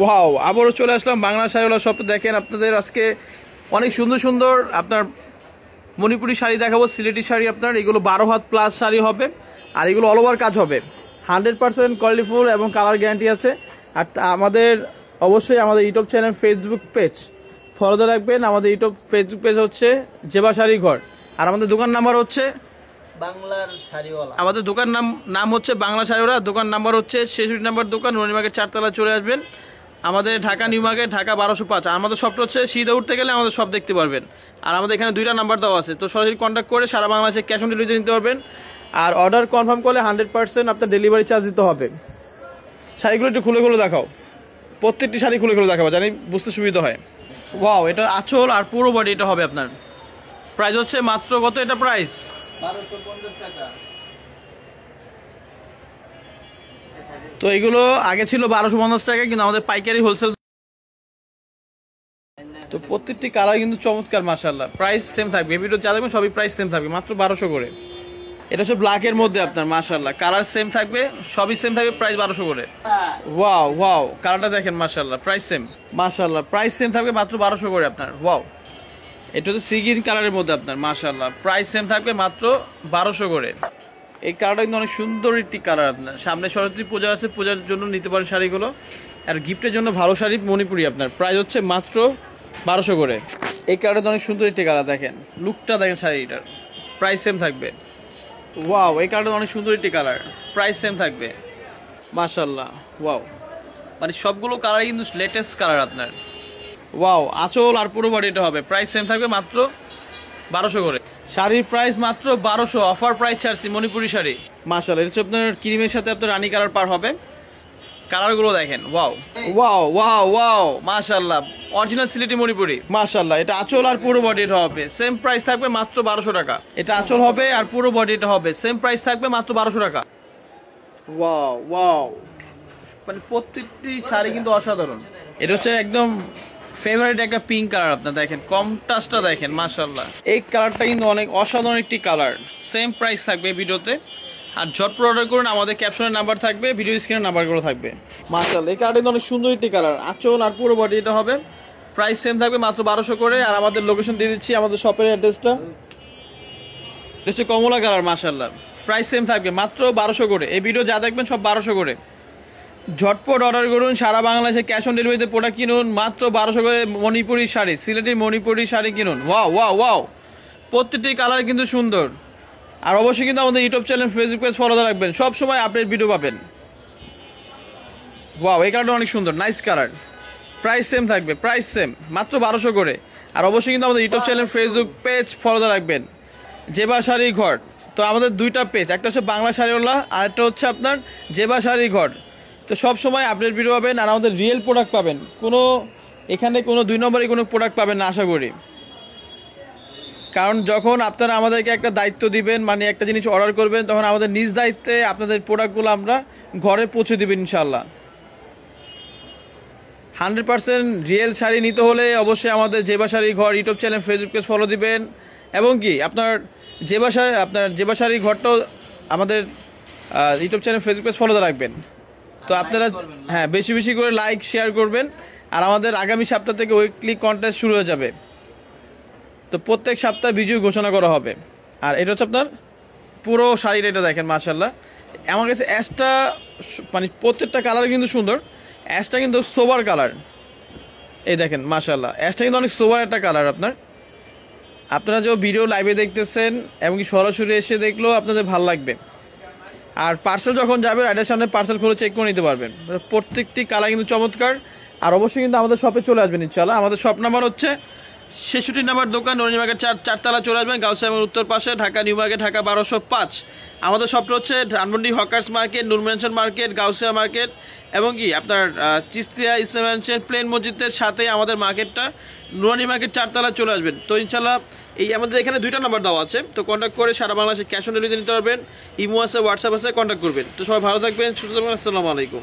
Wow, আবারও চলে আসলাম বাংলা শাড়িওয়ালা শপে। দেখেন আপনাদের আজকে অনেক সুন্দর সুন্দর আপনার মণিপুরি শাড়ি দেখাবো, সিলেটি শাড়ি। আপনার এগুলো 12 হাত প্লাস শাড়ি হবে, আর এগুলো অল ওভার কাজ হবে। 100% কোয়ালিটিফুল এবং কালার গ্যারান্টি আছে। আর আমাদের অবশ্যই আমাদের ইউটিউব চ্যানেল, ফেসবুক পেজ ফলোতে রাখবেন। আমাদের ইউটিউব ফেসবুক পেজ হচ্ছে জেবা শাড়ি ঘর, আর আমাদের দোকান নাম্বার হচ্ছে বাংলার শাড়িওয়ালা। আমাদের দোকান নাম হচ্ছে বাংলা শাড়িওয়ালা। দোকান নাম্বার হচ্ছে 66 নম্বর দোকান, রনিমার্কেট 4 তলা চলে আসবেন। আমাদের ঢাকা নিউ মার্কেট, ঢাকা 1205। আমাদের শপটা হচ্ছে সিধা উঠতে গেলে আমাদের শপ দেখতে পারবেন। আর আমাদের এখানে 2টা নাম্বার দেওয়া আছে, তো সরাসরি কন্ট্যাক্ট করে সারা বাংলাদেশে ক্যাশ অন ডেলিভারি নিতে পারবেন। আর অর্ডার কনফার্ম করলে 100% আপনার ডেলিভারি চার্জ দিতে হবে। শাড়িগুলো একটু খুলে খুলে দেখাও, প্রত্যেকটি শাড়ি খুলে খুলে দেখাবো, জানি বুঝতে সুবিধা হয়। ওয়াও, এটা আঁচল আর পুরো বডি এটা হবে আপনার। প্রাইস হচ্ছে মাত্র কত এটা প্রাইস? 1250 টাকা। তো এগুলো আগে ছিল 1250 টাকা, কিন্তু আমাদের পাইকারি হোলসেল। তো প্রত্যেকটি কালার কিন্তু চমৎকার মাশাআল্লাহ। প্রাইস সেম থাকবে, ভিডিও যা দেখবেন সবই প্রাইস সেম থাকবে, মাত্র 1200 করে। এটা হচ্ছে ব্ল্যাকের মধ্যে আপনার মাশাআল্লাহ, কালার সেম থাকবে, সবই সেম থাকবে, প্রাইস 1200 করে। ওয়াও ওয়াও, কালারটা দেখেন মাশাআল্লাহ, প্রাইস সেম মাশাআল্লাহ, প্রাইস সেম থাকবে মাত্র 1200 করে আপনার। ওয়াও, এটা হচ্ছে সি গ্রিন কালারের মধ্যে আপনার মাশাআল্লাহ, প্রাইস সেম থাকবে মাত্র 1200 করে। এই কালারটা কিন্তু অনেক সুন্দর একটি কালার। আপনার সামনে সরস্বতী পূজা আছে, পূজার জন্য নিতে পারেন শাড়িগুলো। আর গিফটের জন্য ভালো শাড়ি মণিপুরি আপনার প্রাইস হচ্ছে মাত্র 1200 করে। এই কালারটা অনেক সুন্দর একটি কালার, দেখেন লুকটা দেখেন শাড়িটার, প্রাইস সেম থাকবে। ওয়াও, এই কালারটা অনেক সুন্দর একটি কালার, প্রাইস সেম থাকবে মাশাআল্লাহ। ওয়াও, মানে সবগুলো কালার কিন্তু লেটেস্ট কালার আপনার। ওয়াও, আঁচল আর পুরো বডি এটা হবে, প্রাইস সেম থাকবে মাত্র 1200 করে। শাড়ির প্রাইস মাত্র 1200, অফার প্রাইস ছাড়ছি মণিপুরি শাড়ি মাশাআল্লাহ। এটা হচ্ছে আপনার ক্রিমের সাথে আপনার রানী কালার পার হবে। কালারগুলো দেখেন, ওয়াও ওয়াও ওয়াও ওয়াও মাশাআল্লাহ, অরিজিনাল সিলেটি মণিপুরি মাশাআল্লাহ। এটা আঁচল আর পুরো বডি এটা হবে, সেম প্রাইস থাকবে মাত্র 1200 টাকা। এটা আঁচল হবে আর পুরো বডি এটা হবে, সেম প্রাইস থাকবে মাত্র 1200 টাকা। ওয়াও ওয়াও, মানে প্রত্যেকটি শাড়ি কিন্তু অসাধারণ। এটা হচ্ছে একদম ফেভারিট একটা পিঙ্ক কালার আপনার, দেখেন কন্ট্রাস্টটা দেখেন মাশাআল্লাহ। এই কালারটা কিন্তু অনেক অসাধারণ একটি কালার, সেম প্রাইস থাকবে ভিডিওতে। আর ঝটপট অর্ডার করুন, আমাদের ক্যাপশনের নাম্বার থাকবে, ভিডিও স্ক্রিনের নাম্বারগুলো থাকবে মাশাআল্লাহ। এই কালারটা কিন্তু অনেক সুন্দর একটি কালার, আঁচল আর পুরো বডি এটা হবে, প্রাইস সেম থাকবে মাত্র 1200 করে। আর আমাদের লোকেশন দিয়ে দিচ্ছি, আমাদের শপের অ্যাড্রেসটা হচ্ছে কমলা কালার মাশাআল্লাহ, প্রাইস সেম থাকবে মাত্র 1200 করে। এই ভিডিও যা দেখবেন সব 1200 করে। ঝটপট অর্ডার করুন, সারা বাংলাদেশে ক্যাশ অন ডেলিভারিতে প্রোডাক্ট কিনুন, মাত্র 1200 করে। মণিপুরি শাড়ি, সিলেটি মণিপুরি শাড়ি কিনুন। ওয়াও ওয়াও ওয়াও, প্রত্যেকটি কালার কিন্তু সুন্দর। আর অবশ্যই কিন্তু আমাদের YouTube channel, Facebook page follow রাখবেন, সব সময় আপডেট ভিডিও পাবেন। ওয়াও, এই কালারটা অনেক সুন্দর, নাইস কালার, প্রাইস সেম থাকবে, প্রাইস সেম মাত্র 1200 করে। আর অবশ্যই কিন্তু আমাদের YouTube channel, Facebook page follow রাখবেন, জেবা শাড়ি ঘর। তো আমাদের 2টা পেজ, একটা হচ্ছে বাংলা শাড়িওয়ালা আর একটা হচ্ছে আপনার জেবা শাড়ি ঘর। তো সব সময় আপডেট ভিডিও পাবেন, আর আমাদের রিয়েল প্রোডাক্ট পাবেন, কোনো এখানে কোনো 2 নম্বরে কোনো প্রোডাক্ট পাবেন না আশা করি। কারণ যখন আপনারা আমাদেরকে একটা দায়িত্ব দিবেন, মানে একটা জিনিস অর্ডার করবেন, তখন আমাদের নিজ দায়িত্বে আপনাদের প্রোডাক্টগুলো আমরা ঘরে পৌঁছে দেবেন ইনশাল্লাহ। 100% রিয়েল শাড়ি নিতে হলে অবশ্যই আমাদের জেবা শাড়ি ঘর YouTube channel, Facebook page follow দিবেন। এবং কি আপনার জেবা শাড়ি ঘরটাও আমাদের YouTube channel, Facebook page follow রাখবেন। তো আপনারা হ্যাঁ বেশি বেশি করে লাইক শেয়ার করবেন। আর আমাদের আগামী সপ্তাহ থেকে উইকলি কন্টেস্ট শুরু হয়ে যাবে, তো প্রত্যেক সপ্তাহে বিজয়ী ঘোষণা করা হবে। আর এটা হচ্ছে আপনার পুরো শাড়িটা, এটা দেখেন মাশাআল্লাহ। আমার কাছে অ্যাশটা, মানে প্রত্যেকটা কালার কিন্তু সুন্দর। অ্যাশটা কিন্তু সোবার কালার, এই দেখেন মাশাআল্লাহ, অ্যাশটা কিন্তু অনেক সোবার একটা কালার। আপনারা যে ভিডিও লাইভে দেখতেছেন এবং কি সরাসরি এসে দেখলেও আপনাদের ভালো লাগবে। আর পার্সেল যখন যাবে রাইডের সামনে পার্সেল খুলে চেক করে নিতে পারবেন। প্রত্যেকটি কালার কিন্তু চমৎকার। আর অবশ্যই কিন্তু আমাদের শপে চলে আসবেন ইনশাআল্লাহ। আমাদের শপ নাম্বার হচ্ছে 66 নম্বর দোকান, রনিমার্কেট 4 তলা চলে আসবেন, গাউসিয়া উত্তর পাশে, ঢাকা নিউ মার্কেট, ঢাকা 1205। আমাদের শপটা হচ্ছে ধানমন্ডি হকার্স মার্কেট, নূর ম্যানশন মার্কেট, গাউসিয়া মার্কেট এবং কি আপনার চিস্তিয়া ইসলাম ম্যানশন প্লেন মসজিদের সাথে আমাদের মার্কেটটা, নুরানি মার্কেট 4 তলা চলে আসবেন। তো ইনশাল্লাহ এই আমাদের এখানে 2টা নাম্বার দেওয়া আছে, তো কন্ট্যাক্ট করে সারা বাংলাদেশে ক্যাশ অন ডেলিভারি নিতে পারবেন। ইমো আছে, হোয়াটসঅ্যাপ আছে, কন্ট্যাক্ট করবেন। তো সবাই ভালো থাকবেন, সুস্থ থাকবেন, আসসালামু আলাইকুম।